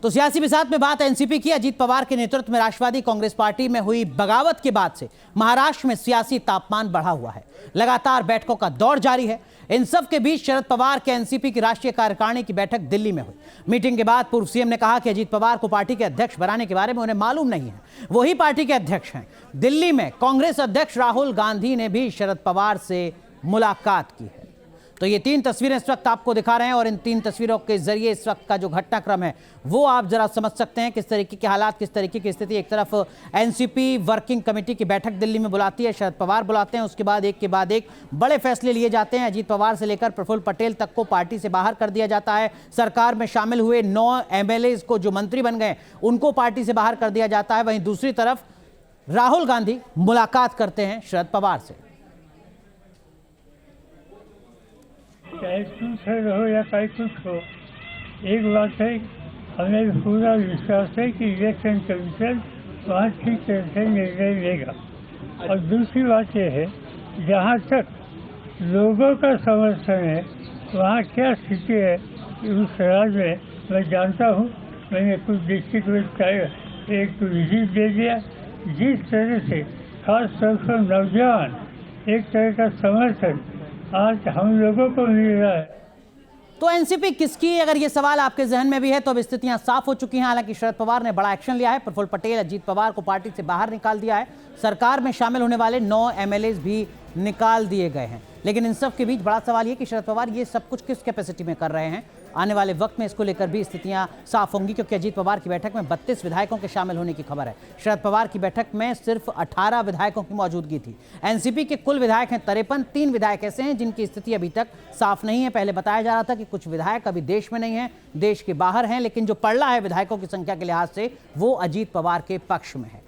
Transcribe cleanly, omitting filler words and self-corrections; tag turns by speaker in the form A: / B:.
A: तो सियासी बिसात में बात एनसीपी की। अजीत पवार के नेतृत्व में राष्ट्रवादी कांग्रेस पार्टी में हुई बगावत के बाद से महाराष्ट्र में सियासी तापमान बढ़ा हुआ है। लगातार बैठकों का दौर जारी है। इन सब के बीच शरद पवार के एनसीपी की राष्ट्रीय कार्यकारिणी की बैठक दिल्ली में हुई। मीटिंग के बाद पूर्व सीएम ने कहा कि अजीत पवार को पार्टी के अध्यक्ष बनाने के बारे में उन्हें मालूम नहीं है, वही पार्टी के अध्यक्ष हैं। दिल्ली में कांग्रेस अध्यक्ष राहुल गांधी ने भी शरद पवार से मुलाकात की है। तो ये 3 तस्वीरें इस वक्त आपको दिखा रहे हैं और इन 3 तस्वीरों के जरिए इस वक्त का जो घटनाक्रम है वो आप जरा समझ सकते हैं किस तरीके के हालात, किस तरीके की स्थिति। एक तरफ एनसीपी वर्किंग कमेटी की बैठक दिल्ली में बुलाती है, शरद पवार बुलाते हैं, उसके बाद एक के बाद एक बड़े फैसले लिए जाते हैं। अजीत पवार से लेकर प्रफुल्ल पटेल तक को पार्टी से बाहर कर दिया जाता है। सरकार में शामिल हुए 9 एमएलए को जो मंत्री बन गए उनको पार्टी से बाहर कर दिया जाता है। वहीं दूसरी तरफ राहुल गांधी मुलाकात करते हैं शरद पवार से।
B: चाहे कुछ हो या चाहे कुछ हो, एक बात है, हमें पूरा विश्वास है कि इलेक्शन कमीशन वहाँ ठीक तरह से निर्णय लेगा। और दूसरी बात यह है, जहाँ तक लोगों का समर्थन है वहाँ क्या स्थिति है उस राज्य में मैं जानता हूँ। मैंने कुछ डिस्ट्रिक्ट में एक विजिट दे दिया। जिस तरह से खास तौर पर नौजवान एक तरह का समर्थन आज हम लोगों को मिल रहा है।
A: तो एनसीपी किसकी, अगर ये सवाल आपके जहन में भी है तो अब स्थितियां साफ हो चुकी हैं। हालांकि शरद पवार ने बड़ा एक्शन लिया है। प्रफुल्ल पटेल, अजीत पवार को पार्टी से बाहर निकाल दिया है। सरकार में शामिल होने वाले 9 एमएलए भी निकाल दिए गए हैं। लेकिन इन सब के बीच बड़ा सवाल ये कि शरद पवार ये सब कुछ किस कैपेसिटी में कर रहे हैं। आने वाले वक्त में इसको लेकर भी स्थितियां साफ होंगी, क्योंकि अजीत पवार की बैठक में 32 विधायकों के शामिल होने की खबर है। शरद पवार की बैठक में सिर्फ 18 विधायकों की मौजूदगी थी। एनसीपी के कुल विधायक हैं 53। 3 विधायक ऐसे हैं जिनकी स्थिति अभी तक साफ नहीं है। पहले बताया जा रहा था कि कुछ विधायक अभी देश में नहीं है, देश के बाहर हैं, लेकिन जो पड़ला है विधायकों की संख्या के लिहाज से वो अजीत पवार के पक्ष में है।